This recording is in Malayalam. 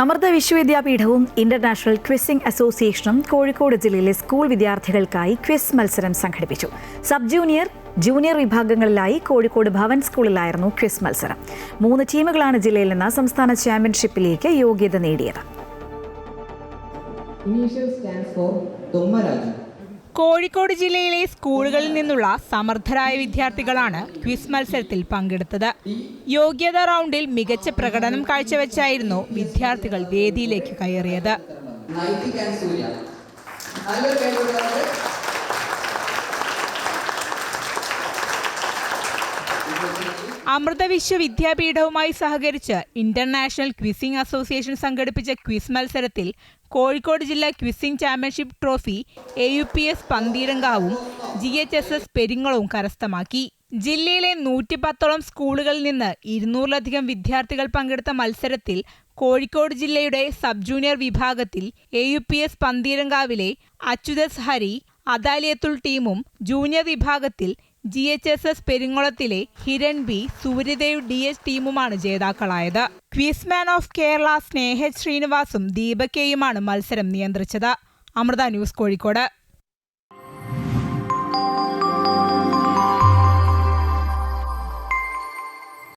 അമൃത വിശ്വവിദ്യാപീഠവും ഇന്റർനാഷണൽ ക്വിസിംഗ് അസോസിയേഷനും കോഴിക്കോട് ജില്ലയിലെ സ്കൂൾ വിദ്യാർത്ഥികൾക്കായി ക്വിസ് മത്സരം സംഘടിപ്പിച്ചു. സബ് ജൂനിയർ, ജൂനിയർ വിഭാഗങ്ങളിലായി കോഴിക്കോട് ഭവൻ സ്കൂളിലായിരുന്നു ക്വിസ് മത്സരം. 3 ടീമുകളാണ് ജില്ലയിൽ നിന്ന് സംസ്ഥാന ചാമ്പ്യൻഷിപ്പിലേക്ക് യോഗ്യത നേടിയത്. കോഴിക്കോട് ജില്ലയിലെ സ്കൂളുകളിൽ നിന്നുള്ള സമർത്ഥരായ വിദ്യാർത്ഥികളാണ് ക്വിസ് മത്സരത്തിൽ പങ്കെടുത്തത്. യോഗ്യതാ റൗണ്ടിൽ മികച്ച പ്രകടനം കാഴ്ചവെച്ചായിരുന്നു വിദ്യാർത്ഥികൾ വേദിയിലേക്ക് കയറിയത്. അമൃത വിശ്വവിദ്യാപീഠവുമായി സഹകരിച്ച് ഇന്റർനാഷണൽ ക്വിസിംഗ് അസോസിയേഷൻ സംഘടിപ്പിച്ച ക്വിസ് മത്സരത്തിൽ കോഴിക്കോട് ജില്ലാ quizzing championship trophy AUPS പന്തീരങ്കാവും GHSS പെരിങ്ങളവും കരസ്ഥമാക്കി. ജില്ലയിലെ 110ഓളം സ്കൂളുകളിൽ നിന്ന് 200ലധികം വിദ്യാർത്ഥികൾ പങ്കെടുത്ത മത്സരത്തിൽ കോഴിക്കോട് ജില്ലയുടെ സബ് ജൂനിയർ വിഭാഗത്തിൽ AUPS പന്തീരങ്കാവിലെ അച്യുതസ് ഹരി, അദാലിയത്തുൽ ടീമും ജൂനിയർ വിഭാഗത്തിൽ GHSS പെരിങ്ങോളത്തിലെ ഹിരൺ ബി, സൂര്യദേവ് DS ടീമുമാണ് ജേതാക്കളായത്. Quiz man of Kerala Sneha ശ്രീനിവാസും ദീപകയുമാണ് മത്സരം നിയന്ത്രിച്ചത്. അമൃത ന്യൂസ്, കോഴിക്കോട്.